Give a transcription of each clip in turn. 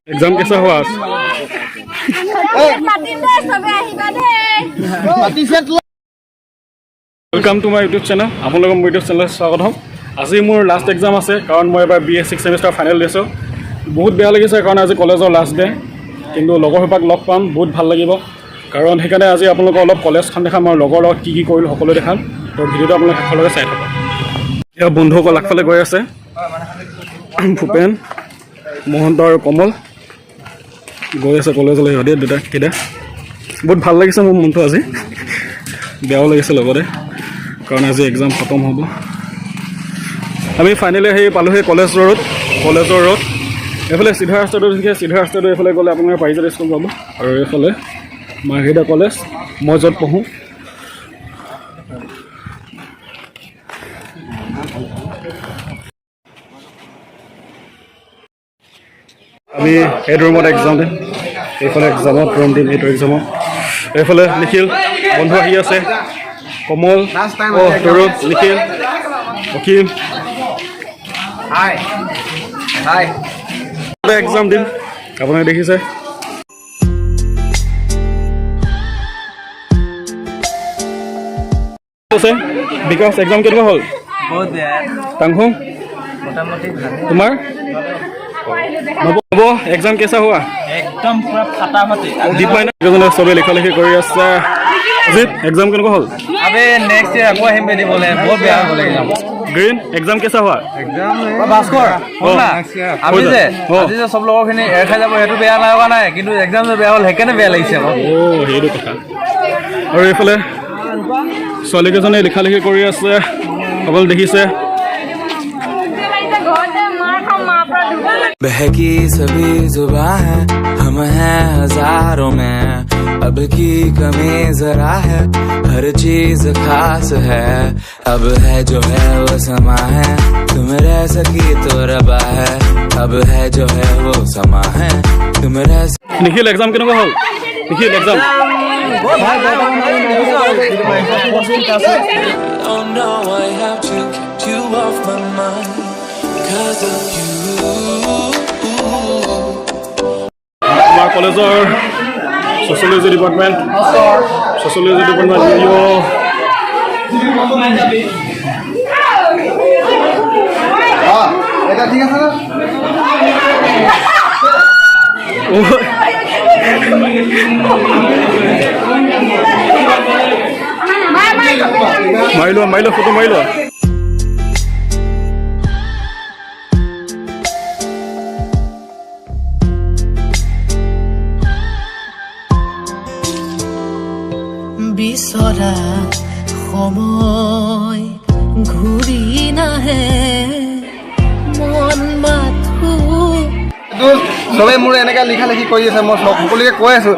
Exam कैसा हुआ आज? Welcome to my YouTube channel. আপোনালোকক মোৰ ইউটিউব চেনেলত স্বাগতম। আজি মোৰ লাষ্ট এক্সাম আছে, কাৰণ মই এবাৰ BA 6 ছেমিষ্টাৰ ফাইনেল দিছোঁ। বহুত বেয়া লাগিছে কাৰণ আজি কলেজৰ লাষ্ট ডে, কিন্তু লগৰসোপাক লগ পাম, বহুত ভাল লাগিব। কাৰণ সেইকাৰণে আজি আপোনালোকক অলপ কলেজখন দেখাম আৰু লগৰ লগত কি কি কৰিলোঁ সকলো দেখাম। তো ভিডিঅ'টো আপোনালোকে শেষলৈকে চাই থাকক। এয়া বন্ধুসকল আগফালে গৈ আছে, ভূপেন, মহন্ত আৰু কমল গৈ আছে কলেজলৈ। সিহঁতে দুটাকেইটা বহুত ভাল লাগিছে মোৰ মনটো আজি, বেয়াও লাগিছে লগতে, কাৰণ আজি এক্সাম খতম হ'ব। আমি ফাইনেলি আহি পালোঁ সেই কলেজৰ ৰোড। এইফালে চিধা ৰাস্তাটো দেখিছে, চিধা ৰাস্তাটো এইফালে গ'লে আপোনাৰ পাৰিজাত স্কুল পাব, আৰু এইফালে মাৰ্ঘেৰিটা কলেজ, মই য'ত পঢ়োঁ। আমি এইটো ৰুমত এক্সাম দিম, এইফালে এক্সামত ৰুম দিম, এইটো এক্সামত। এইফালে নিখিল বন্ধু আহি আছে, কমল, তৰুণ, নিখিল, অসীম। এক্সাম দিম, আপোনালোকে দেখিছে। বিকাশ এক্সাম কেনেকুৱা হ'ল? টাংখুং তোমাৰ নব এক্সাম কেঁচা হোৱা? একদম পুৰা ফাটাফাটি। দীপাই না চবে লিখা লিখি কৰি আছে। অজিত এক্সাম কেনেকুৱা হ'ল? আবে নেক্সট ইয়াৰ আকৌ আহিম দিবলৈ, বহুত বেয়া হ'ব এক্সাম। গ্ৰীণ এক্সাম কেঁচা হোৱা? ভাস্কৰ আমি যে আজি যে চব লগৰখিনি এৰ খাই যাব, সেইটো বেয়া লগা নাই, কিন্তু এক্সাম যে বেয়া হ'ল সেইকাৰণে বেয়া লাগিছে আকৌ। সেইটো কথা। আৰু এইফালে ছোৱালীকেইজনে লিখা লিখি কৰি আছে, সকলো দেখিছে। बहकी सभी जुबां है, हम हैं हजारों में, अब की कमी जरा है, हर चीज खास है, अब है जो है वो समा है, तुम रह सकी तो रबा है, अब है जो है वो समा है, तुम रह निखिल एग्जाम केनेকুৱা হ'ল? Nikhil exam Oh no, I have to keep you off my mind, 'cause of you. আমাৰ কলেজৰ ছ'চিয়লজি ডিপাৰ্টমেণ্ট মাৰি লোৱা ফটো মাৰি লোৱা। বিচৰা সময় ঘূৰি নাহে, মন মাথো চবে মোৰ এনেকৈ লিখা লিখি কৰি আছে, মই সকলোকে কৈ আছোঁ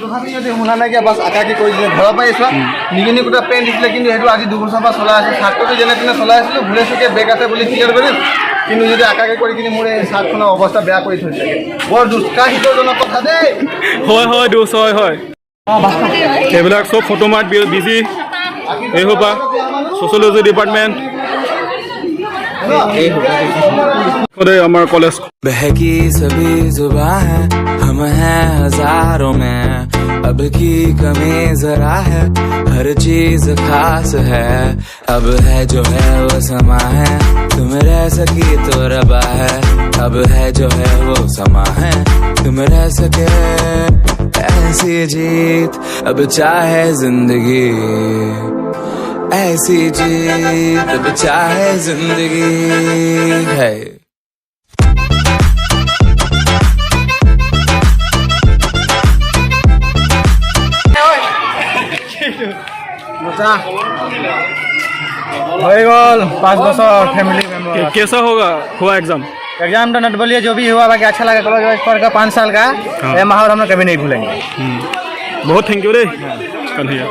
তথাপি সিহঁতে শুনা নাইকিয়া, বাছ আকাকি কৰি দিলে। ঘৰৰ পৰাই চোৱা নিগনি কোটা পেন দিছিলে, কিন্তু সেইটো আজি 2 বছৰৰ পৰা চলাই আছে। চাৰ্টটো যেনে তেনে চলাই আছিলোঁ, ভুলে চুকে বেগ আছে বুলি ক্লিয়াৰ কৰিম, কিন্তু যদি আকাকি কৰি কিনি মোৰ এই চাৰ্টখনৰ অৱস্থা বেয়া কৰি থৈছে। বৰ দুষ্কাহিতজনক কথা দেই। হয় দোষ হয়। এইবিলাক চব ফটো মাৰ্ট বিজি, এইসোপা ছ'চিয়লজি ডিপাৰ্টমেণ্ট, আমাৰ কলেজ। बहकी सभी जुबां है, हम हैं हजारों में, अब की कमी जरा है, हर चीज खास है, अब है जो है वो समा है, तुम रह सकी तो रबा है, अब है जो है वो समा है, तुम रह सके ऐसी जीत, अब चाहे जिंदगी ऐसी जीत, अब चाहे जिंदगी है। হৈ গ'ল 5 বছৰ फैमिली मेंबर। कैसा हुआ एग्जाम? एग्जाम तो नट बोलिए जो भी हुआ, बाकी अच्छा लगा। कॉलेज का 5 साल का ये माहौल हम लोग कभी नहीं भूलेंगे। बहुत थैंक यू देই কান্ধিয়া।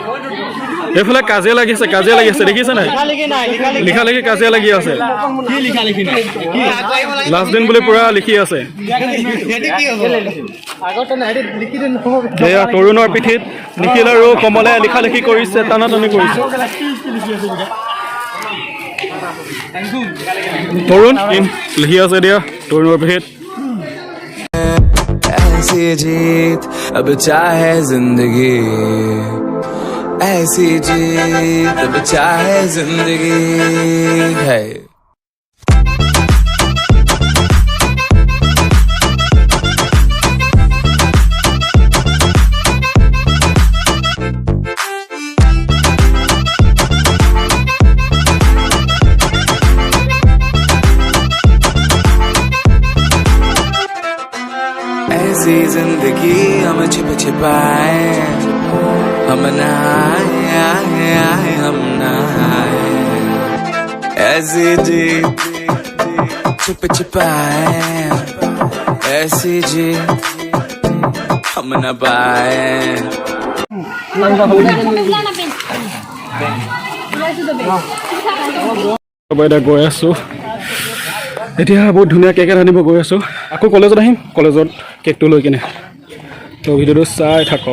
এইফালে কাজিয়া লাগি আছে দেখিছে নাই? লিখা লিখি কাজিয়া লাগি আছে। লাষ্ট দিন বুলি পুৰা লিখি আছে। এয়া তৰুণৰ পিঠিত নিখিল আৰু কমলে লিখা লিখি কৰিছে, টানাটানি কৰিছে। তৰুণ লিখি আছে দিয়া তৰুণৰ পিঠিত। ऐसी जीत अब चाहे जिंदगी, ऐसी जीत अब चाहे जिंदगी है। ऐसी जिंदगी हम छिप छिपाए, हम नहाए हम नहाए, ऐसी जीत छिप छिपाए, ऐसी जीत हम न पाए। এতিয়া গৈ আছোঁ, এতিয়া বহুত ধুনীয়া কেক এটা আনিব গৈ আছোঁ। আকৌ কলেজত আহিম, কলেজত কেকটো লৈ কিনে। তো ভিডিঅ'টো চাই থাকক।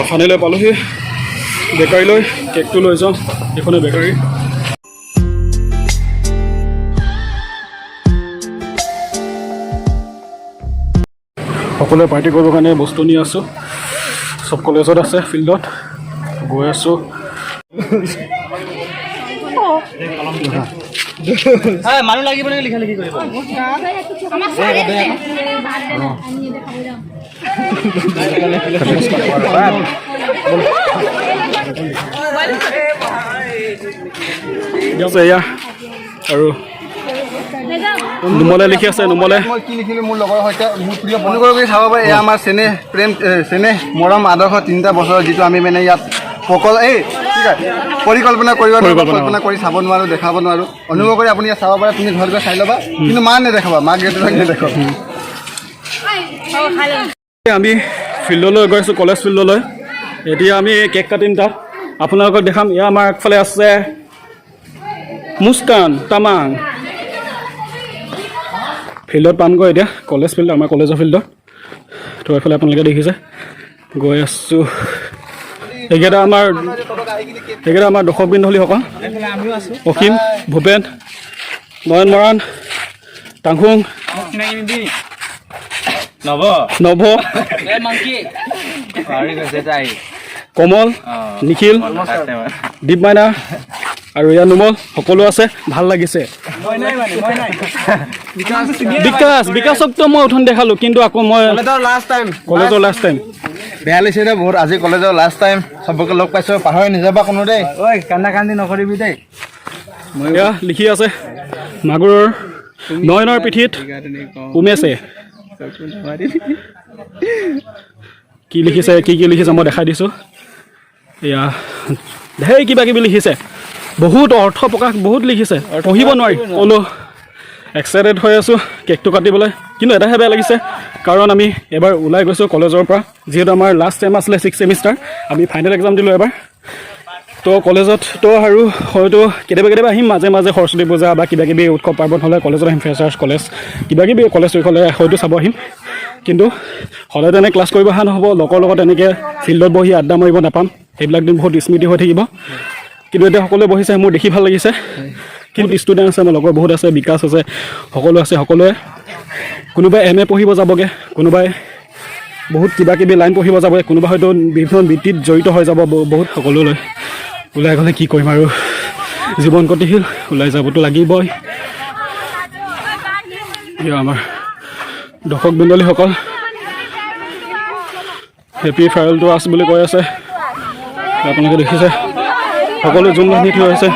ফাইনেলি পালোহি বেকাৰীলৈ, কেকটো লৈ যাওঁ। এইখনে বেকাৰী। সকলোৱে পাৰ্টি কৰিবৰ কাৰণে বস্তু নি আছোঁ। চব কলেজত আছে, ফিল্ডত গৈ আছোঁ। মানুহ লাগিব নে লিখা লিখি কৰিব? এয়া আৰু নুমলে লিখি আছে। নুমলে মই কি লিখিলো মোৰ লগৰ সৈতে মোৰ প্ৰিয় বন্ধু কৰি চাব পাৰে। এয়া আমাৰ চেনেহ প্ৰেম, চেনেহ মৰম আদৰ্শ 3টা বছৰ যিটো আমি মানে ইয়াত পৰিকল্পনা কৰি চাব নোৱাৰোঁ, দেখাব নোৱাৰোঁ। অনুভৱ কৰি আপুনি ইয়াত চাব পাৰে। তুমি ঘৰত গৈ চাই ল'বা, কিন্তু মা নেদেখাবা, মাক দেউতাক নেদেখাবা। আমি ফিল্ডলৈ গৈ আছোঁ, কলেজ ফিল্ডলৈ। এতিয়া আমি কেক কাটিম তাত, আপোনালোকক দেখাম। এয়া আমাৰ আগফালে আছে মুস্কান তামাং। ফিল্ডত পামগৈ এতিয়া, কলেজ ফিল্ড, আমাৰ কলেজৰ ফিল্ডত। তো এইফালে আপোনালোকে দেখিছে, গৈ আছোঁ। এইকেইটা আমাৰ দৰ্শক বিন্দলীসকল, অসীম, ভূপেন, নয়ন মৰাণ, টাংখুং, নৱ, কমল, নিখিল, দীপ মাইনা আৰু ইয়াৰ নুমল সকলো আছে। ভাল লাগিছে। বিকাশকতো মই উঠোন দেখালোঁ, কিন্তু আকৌ মই কলেজৰ লাষ্ট টাইম বেয়া লাগিছে দে বহুত। আজি কলেজৰ লাষ্ট টাইম, চবকে লগ পাইছোঁ। পাহৰি নাযাবা কোনো দেই। ঐ কান্দা কান্দি নকৰিবি দেই। এয়া লিখি আছে মাগুৰৰ নয়নৰ পিঠিত উমেশে। কি লিখিছে, কি লিখিছে মই দেখাই দিছোঁ। এয়া ঢেৰ কিবা কিবি লিখিছে, বহুত অৰ্থ প্ৰকাশ, বহুত লিখিছে, পঢ়িব নোৱাৰি। ক'লো এক্সাইটেড হৈ আছোঁ কেকটো কাটিবলৈ। কিন্তু এটাহে বেয়া লাগিছে, কাৰণ আমি এবাৰ ওলাই গৈছোঁ কলেজৰ পৰা। যিহেতু আমাৰ লাষ্ট টাইম আছিলে 6th ছেমিষ্টাৰ, আমি ফাইনেল এক্সাম দিলোঁ এবাৰ। তো কলেজত তো আৰু হয়তো কেতিয়াবা আহিম মাজে মাজে, সৰস্বতী পূজা বা কিবাকিবি উৎসৱ পাৰ্বণ হ'লে কলেজত আহিম, ফ্ৰেছাৰ্ছ কলেজ কিবাকিবি কলেজ উইক হ'লে হয়তো চাব আহিম। কিন্তু সদায় তেনে ক্লাছ কৰিব অহা নহ'ব, লগৰ লগত এনেকৈ ফিল্ডত বহি আড্ডা মাৰিব নাপাম। সেইবিলাক দিন বহুত স্মৃতি হৈ থাকিব। কিন্তু এতিয়া সকলোৱে বহিছে, মোৰ দেখি ভাল লাগিছে। কিন্তু ষ্টুডেণ্ট আছে, মোৰ লগৰ বহুত আছে, বিকাশ আছে, সকলো আছে। সকলোৱে কোনোবাই MA পঢ়িব যাবগৈ, কোনোবাই বহুত কিবাকিবি লাইন পঢ়িব যাবগৈ, কোনোবা হয়তো বিভিন্ন বৃত্তিত জড়িত হৈ যাব বহুত। সকলোলৈ ওলাই গ'লে কি কৰিম আৰু, জীৱন গতিশীল, ওলাই যাবতো লাগিবই। আমাৰ দৰ্শক বিন্দলীসকল হেপী ফেয়াৰৱেল টু আছ বুলি কৈ আছে। আপোনালোকে দেখিছে সকলো জুম বান্ধি থৈ আছে।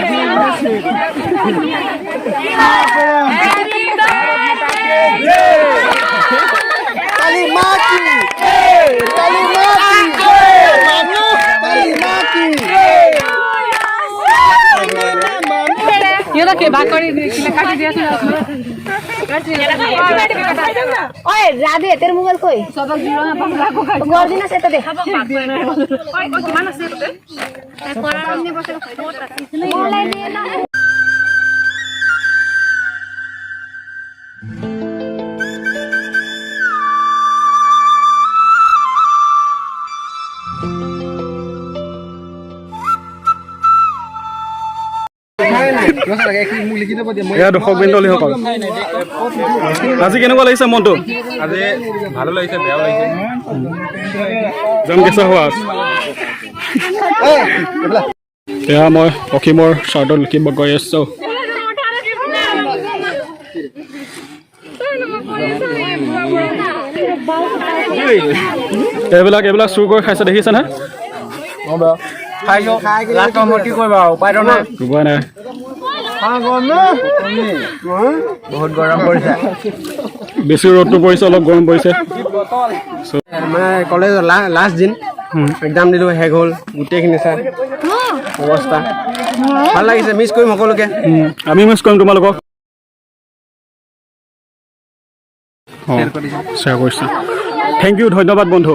राधे तेरे मोबाइल कोई गर्दिन से तो दे। মোক লিখি দিব দিয়া মই এয়া দৰ্শক বিন্দলীসকল আজি কেনেকুৱা লাগিছে মনটো আজি ভালো লাগিছে বেয়াও লাগিছে যেন কেঁচা হোৱা এয়া মই অসীমৰ চাৰ্টত লিখিব গৈ আছোঁ এইবিলাক চুৰ কৰি খাইছে দেখিছেনে উপায় নাই বহুত গৰম পৰিছে বেছি ৰ'দটো পৰিছে অলপ গৰম পৰিছে মানে কলেজৰ লাষ্ট দিন এক্সাম দিলোঁ শেষ হ'ল গোটেইখিনি চাই অৱস্থা ভাল লাগিছে মিছ কৰিম সকলোকে আমি মিছ কৰিম তোমালোকক শ্বেয়াৰ কৰিছা থেংক ইউ ধন্যবাদ বন্ধু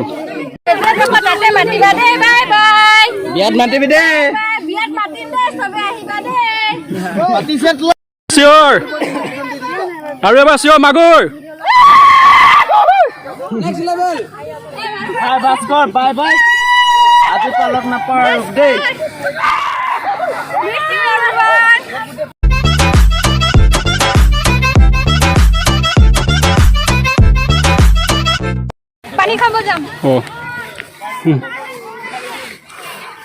বিয়াত মাতিবি দে চিয়ৰ আৰু এবাৰ চিয়ৰ মাগুৰ বাই বাই আজি পালক নাপাওঁ দেই পানী খাব যাম অঁ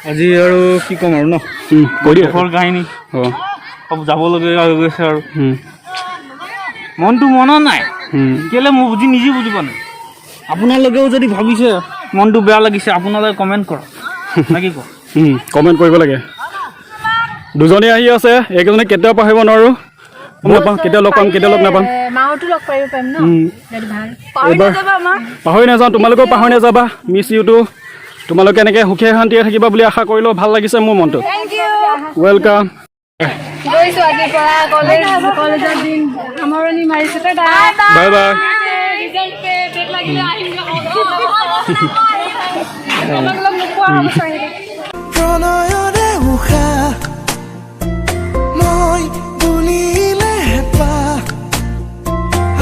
আজি আৰু কি ক'ম আৰু ন কৈ দিয়া সুখৰ কাহিনী অঁ সব যাবলগীয়া হৈ গৈছে আৰু মনটো মনত নাই কেলৈ মই নিজে বুজি পোৱা নাই আপোনালোকেও যদি ভাবিছে মনটো বেয়া লাগিছে আপোনালোকে কমেণ্ট কৰক নে কি কয় কমেণ্ট কৰিব লাগে দুজনী আহি আছে এইকেইজনী কেতিয়াও পাহৰিব নোৱাৰোঁ নাপাম কেতিয়া লগ পাম কেতিয়া লগ নাপাম মাওতো লগ কৰিব পাৰিম ন ভাল এইবাৰ পাহৰি নাযাওঁ তোমালোকেও পাহৰি নাযাবা মিছ ইউটো তোমালোকে এনেকৈ সুখে শান্তিয়ে থাকিবা বুলি আশা কৰিলেও ভাল লাগিছে মোৰ মনটো ৱেলকাম গৈছো আজিৰ পৰা কলেজৰ দিন সামৰণি মাৰিছো বাই বাই প্ৰণয়ৰে উশাহ মই বুলিলে হেঁপাহ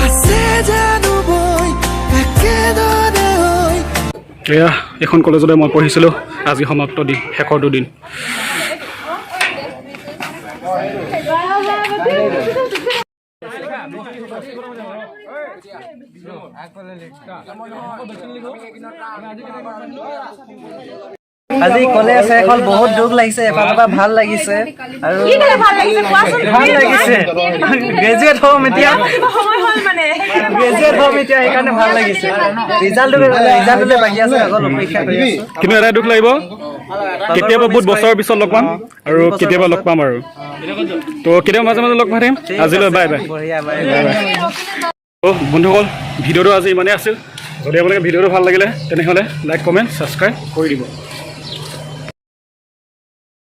আছে জানো বৈ একেদৰে হৈ এয়া এখন কলেজতে মই পঢ়িছিলোঁ আজি সমাপ্ত দিন শেষৰ দুদিন আজি কলেজ শেষ হ'ল বহুত দুখ লাগিছে এফালৰ পৰা ভাল লাগিছে আৰু ভাল লাগিছে গ্ৰেজুৱেট হ'ম এতিয়া সেইকাৰণে ভাল লাগিছে ৰিজাল্টলৈ বাকী আছে অকল অপেক্ষা কৰি আছো কিন্তু এটাই দুখ লাগিব কেতিয়াবা বহুত বছৰৰ পিছত লগ পাম আৰু কেতিয়াবা লগ পাম আৰু তো কেতিয়াবা মাজে মাজে লগ পাতিম আজিলৈ বাই বাই বঢ়িয়া বাই বন্ধুসকল ভিডিঅ'টো আজি ইমানেই আছিল যদি আপোনালোকে ভিডিঅ'টো ভাল লাগিলে তেনেহ'লে লাইক কমেণ্ট ছাবস্ক্ৰাইব কৰি দিব